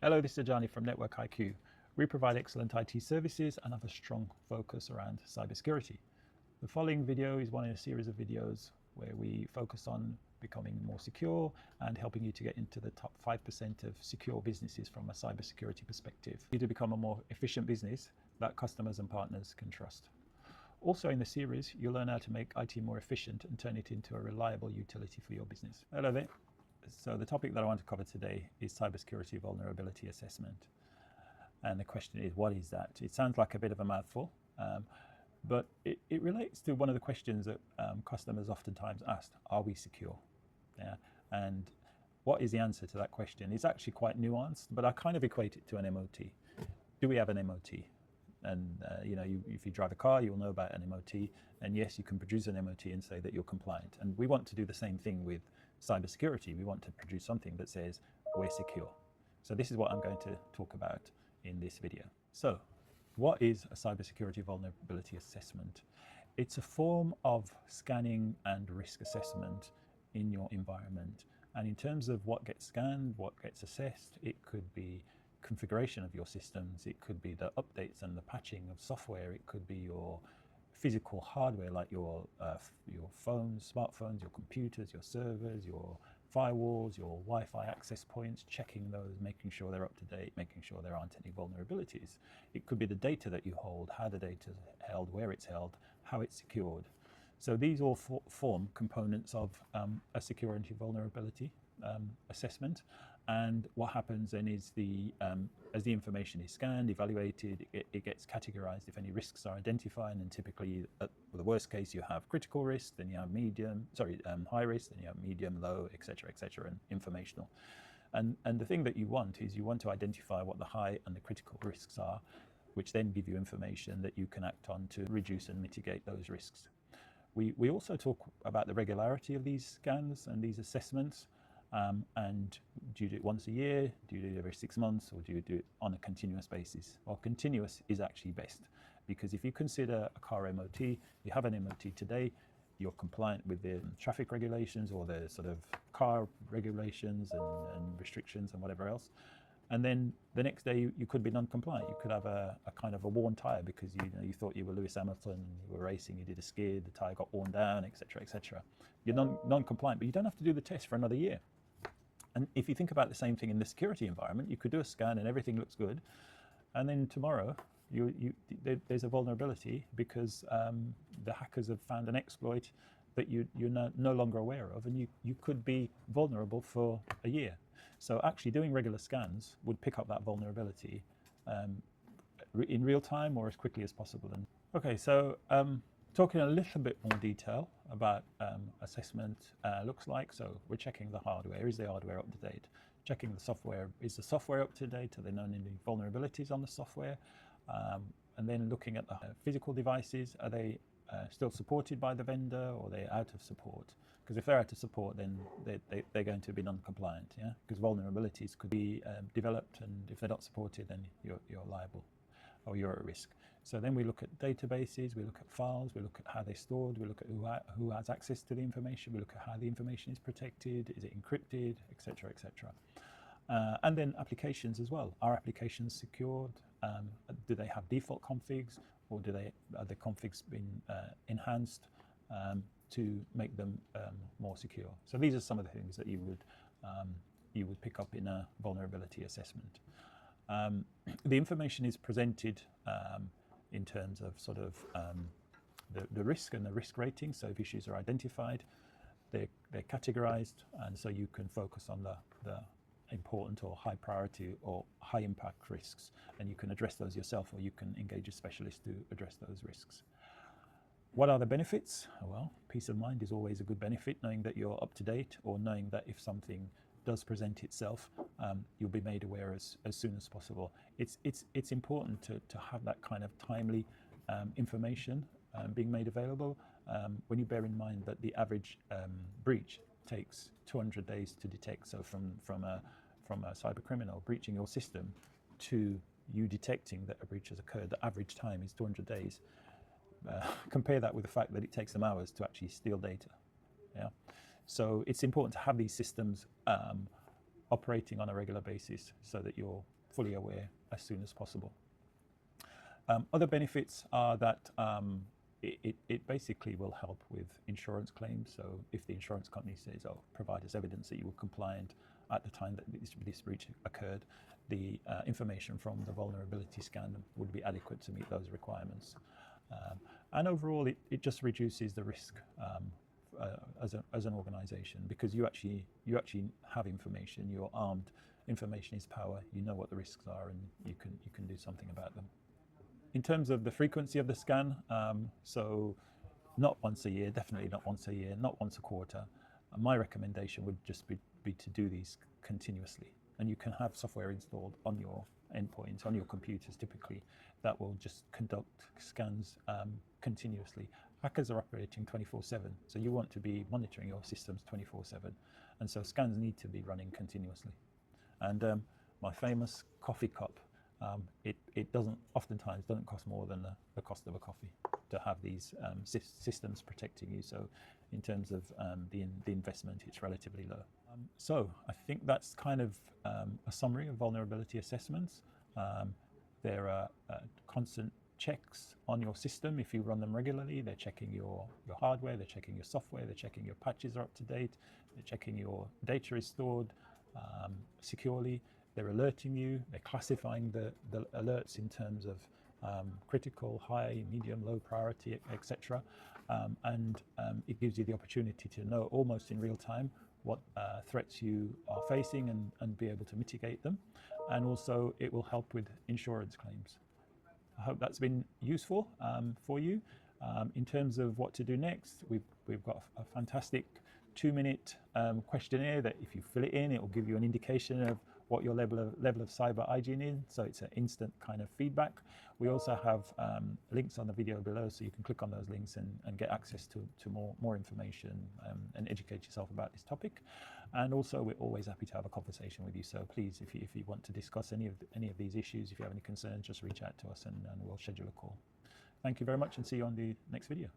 Hello, this is Ajani from Network IQ. We provide excellent IT services and have a strong focus around cybersecurity. The following video is one in a series of videos where we focus on becoming more secure and helping you to get into the top 5% of secure businesses from a cybersecurity perspective. You to become a more efficient business that customers and partners can trust. Also in the series, you'll learn how to make IT more efficient and turn it into a reliable utility for your business. Hello there. So the topic that I want to cover today is cybersecurity vulnerability assessment. And the question is, what is that? It sounds like a bit of a mouthful, but it relates to one of the questions that customers oftentimes ask: are we secure? Yeah. And what is the answer to that question? It's actually quite nuanced, but I kind of equate it to an MOT. Do we have an MOT? And if you drive a car, you'll know about an MOT. And yes, you can produce an MOT and say that you're compliant. And we want to do the same thing with cybersecurity. We want to produce something that says we're secure. So this is what I'm going to talk about in this video. So what is a cybersecurity vulnerability assessment? It's a form of scanning and risk assessment in your environment. And in terms of what gets scanned, what gets assessed, it could be configuration of your systems, it could be the updates and the patching of software, it could be your physical hardware like your phones, smartphones, your computers, your servers, your firewalls, your Wi-Fi access points, checking those, making sure they're up to date, making sure there aren't any vulnerabilities. It could be the data that you hold, how the data is held, where it's held, how it's secured. So these all form components of a security vulnerability assessment. And what happens then is as the information is scanned, evaluated, it gets categorized if any risks are identified. And typically, at the worst case, you have critical risk, then you have high risk, then you have medium, low, etc., and informational. And the thing that you want is you want to identify what the high and the critical risks are, which then give you information that you can act on to reduce and mitigate those risks. We also talk about the regularity of these scans and these assessments. And do you do it once a year, do you do it every 6 months, or do you do it on a continuous basis? Well, continuous is actually best, because if you consider a car MOT, you have an MOT today, you're compliant with the traffic regulations or the sort of car regulations and restrictions and whatever else. And then the next day you could be non-compliant. You could have a kind of a worn tire because you thought you were Lewis Hamilton, you were racing, you did a skid, the tire got worn down, etc. You're non-compliant, but you don't have to do the test for another year. And if you think about the same thing in the security environment, you could do a scan and everything looks good, and then tomorrow there's a vulnerability because the hackers have found an exploit that you're no longer aware of, and you could be vulnerable for a year. So actually doing regular scans would pick up that vulnerability in real time or as quickly as possible. Okay, so talking a little bit more detail about assessment looks like. So we're checking the hardware. Is the hardware up to date? Checking the software. Is the software up to date? Are there known any vulnerabilities on the software? And then looking at the physical devices. Are they still supported by the vendor, or are they out of support? Because if they're out of support, then they're going to be non-compliant. Yeah, because vulnerabilities could be developed, and if they're not supported, then you're liable, or you're at risk. So then we look at databases, we look at files, we look at how they're stored, we look at who has access to the information, we look at how the information is protected, is it encrypted, etc. And then applications as well. Are applications secured? Do they have default configs, or are the configs been enhanced to make them more secure? So these are some of the things that you would pick up in a vulnerability assessment. The information is presented in terms of sort of the risk and the risk rating. So if issues are identified, they're categorized, and so you can focus on the important or high priority or high impact risks, and you can address those yourself, or you can engage a specialist to address those risks. What are the benefits? Well, peace of mind is always a good benefit, knowing that you're up to date, or knowing that if something does present itself, you'll be made aware as soon as possible. It's important to have that kind of timely information being made available. When you bear in mind that the average breach takes 200 days to detect. So from a cyber criminal breaching your system to you detecting that a breach has occurred, the average time is 200 days. Compare that with the fact that it takes them hours to actually steal data. Yeah. So it's important to have these systems operating on a regular basis so that you're fully aware as soon as possible. Other benefits are that it basically will help with insurance claims. So if the insurance company says, oh, provide us evidence that you were compliant at the time that this breach occurred, the information from the vulnerability scan would be adequate to meet those requirements. And overall, it just reduces the risk as an organization, because you actually have information. You're armed. Information is power. You know what the risks are, and you can do something about them. In terms of the frequency of the scan, so not once a year, definitely not once a year, not once a quarter. My recommendation would just be to do these continuously. And you can have software installed on your endpoints, on your computers typically, that will just conduct scans continuously. Hackers are operating 24/7, so you want to be monitoring your systems 24/7. And so scans need to be running continuously. And my famous coffee cup, it oftentimes doesn't cost more than the cost of a coffee to have these systems protecting you. So in terms of the investment, it's relatively low. So I think that's kind of a summary of vulnerability assessments. There are constant checks on your system. If you run them regularly, they're checking your hardware, they're checking your software, they're checking your patches are up to date, they're checking your data is stored securely. They're alerting you, they're classifying the alerts in terms of critical, high, medium, low priority, etc. And it gives you the opportunity to know almost in real time what threats you are facing and be able to mitigate them. And also it will help with insurance claims. I hope that's been useful for you. In terms of what to do next, we've got a fantastic 2-minute questionnaire that if you fill it in, it will give you an indication of what your level of cyber hygiene is. So it's an instant kind of feedback. We also have links on the video below, so you can click on those links and get access to more information and educate yourself about this topic. And also, we're always happy to have a conversation with you. So please, if you want to discuss any of these issues, if you have any concerns, just reach out to us and we'll schedule a call. Thank you very much, and see you on the next video.